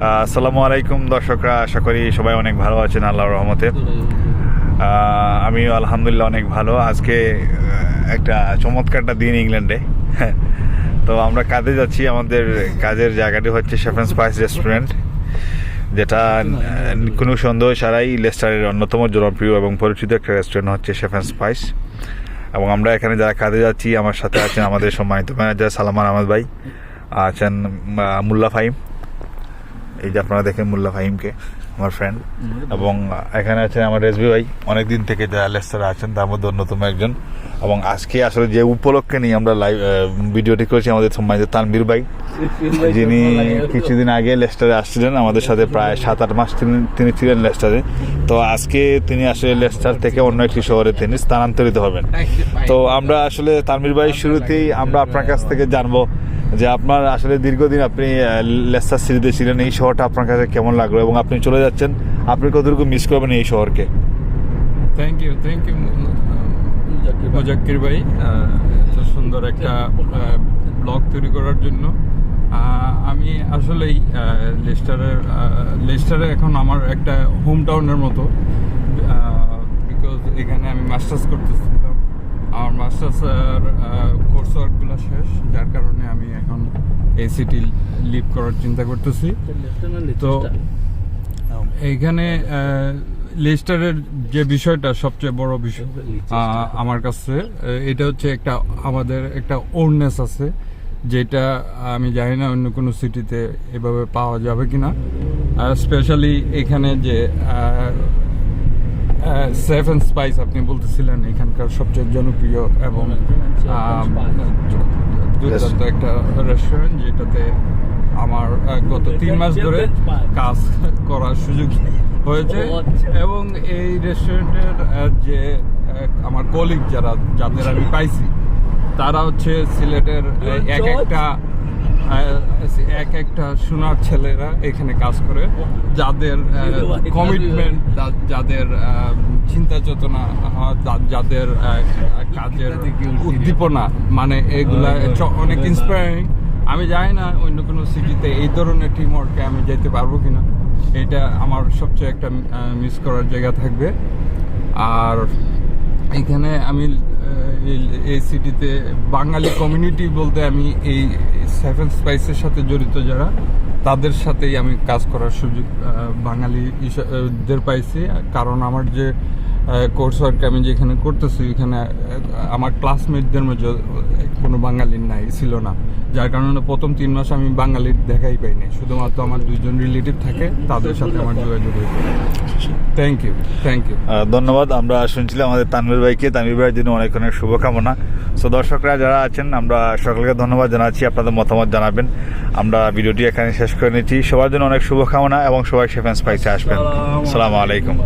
আসসালামু আলাইকুম দর্শকরা, আশা করি সবাই অনেক ভালো আছেন আল্লাহর রহমতে। আমিও আলহামদুলিল্লাহ অনেক ভালো। আজকে একটা চমৎকারটা দিন ইংল্যান্ডে। তো আমরা কাজে যাচ্ছি, আমাদের কাজের জায়গাটি হচ্ছে শেফ অ্যান্ড স্পাইস রেস্টুরেন্ট, যেটা কোনো সন্দেহ ছাড়াই লেস্টারের অন্যতম জনপ্রিয় এবং পরিচিত একটা রেস্টুরেন্ট হচ্ছে শেফ অ্যান্ড স্পাইস। এবং আমরা এখানে যারা কাজে যাচ্ছি, আমার সাথে আছেন আমাদের সম্মানিত ম্যানেজার সালমান আহমদ ভাই, আছেন মোল্লা ফাহিম, এই যে আপনারা দেখেন মোল্লা ফাহিমকে, আমার ফ্রেন্ড, এবং এখানে আছেন আমার রেজবি ভাই, অনেকদিন থেকে যারা লেস্টারে আছেন তার মধ্যে অন্যতম একজন। এবং আজকে আসলে যে উপলক্ষে নিয়ে আমরা লাইভ ভিডিওটি করেছি, আমাদের সম্মানিত তানভীর ভাই, যিনি কিছুদিন আগে লেস্টারে আসছিলেন আমাদের সাথে, প্রায় 7-8 মাস তিনি ছিলেন লেস্টারে। তো আজকে তিনি আসলে লেস্টার থেকে অন্য একটি শহরে তিনি স্থানান্তরিত হবেন। তো আমরা আসলে তানভীর ভাই শুরুতেই আমরা আপনার কাছ থেকে জানবো যে আপনার আসলে দীর্ঘদিন আপনি লেস্টার সিটিতে ছিলেন, এই শহরটা আপনার কাছে কেমন লাগলো এবং আপনি চলে যাচ্ছেন, আপনি কতটুকু মিস করবেন এই শহরকে? থ্যাংক ইউ মুজাক্কির ভাই, এত সুন্দর একটা ব্লগ তৈরি করার জন্য। আমি আসলেই লেস্টারে এখন আমার একটা হোম টাউনের মতো, বিকজ এখানে আমি মাস্টার্স করতেছিলাম। আমার মাস্টার্সের কোর্স ওয়ার্কগুলো শেষ, যার কারণে আমি এখন এই সিটি লিভ করার চিন্তা করতেছি। তো এইখানে লেস্টারের যে বিষয়টা সবচেয়ে বড় বিষয় আমার কাছে, এটা হচ্ছে আমাদের একটা ওননেস আছে, যেটা আমি জানি না অন্য কোনো সিটিতে এভাবে পাওয়া যাবে কিনা। স্পেশালি এখানে যে শেফ অ্যান্ড স্পাইস আপনি বলতেছিলেন, এখানকার সবচেয়ে জনপ্রিয় এবং দুর্দান্ত একটা রেস্টুরেন্ট, যেটাতে আমার গত 3 মাস ধরে কাজ করার সুযোগ হয়েছে। এবং এই রেস্টুরেন্টের যে আমার কলিগ যাদের আমি পাইছি, তারা হচ্ছে সিলেটের এক একটা সোনার ছেলেরা এখানে কাজ করে, যাদের কমিটমেন্ট, যাদের চিন্তা চেতনা, যাদের কাজের উদ্দীপনা, মানে এগুলা অনেক ইন্সপায়ারিং। আমি জানি না অন্য কোনো সিটিতে এই ধরনের টিম ওয়ার্কে আমি যেতে পারবো কিনা, এটা আমার সবচেয়ে একটা মিস করার জায়গা থাকবে। আর এখানে আমি এই সিটিতে বাঙালি কমিউনিটি বলতে, আমি এই সেভেন স্পাইসের সাথে জড়িত যারা, তাদের সাথেই আমি কাজ করার সুযোগ বাঙালিদের পাইছি। কারণ আমার যে কোর্স ওয়ার্ক আমি যেখানে করতেছি, এখানে আমার ক্লাসমেটদের মধ্যে কোনো বাঙালির ছিল না, যার কারণে প্রথম 3 মাস আমি বাঙালির দেখাই পাইনি। শুধুমাত্র আমার 2জন রিলেটিভ থাকে, তাদের সাথে আমার যোগাযোগ হয়েছে। থ্যাংক ইউ ধন্যবাদ। আমরা শুনছিলাম আমাদের তানভীর ভাইকে, তানভীর ভাইয়ের জন্য অনেক অনেক শুভকামনা। সো দর্শকরা যারা আছেন, আমরা সকলকে ধন্যবাদ জানাচ্ছি, আপনাদের মতামত জানাবেন। আমরা ভিডিওটি এখানে শেষ করে নিচ্ছি। সবার জন্য অনেক শুভকামনা এবং সবাই শেফ অ্যান্ড স্পাইসে আসবেন। আসসালামু আলাইকুম।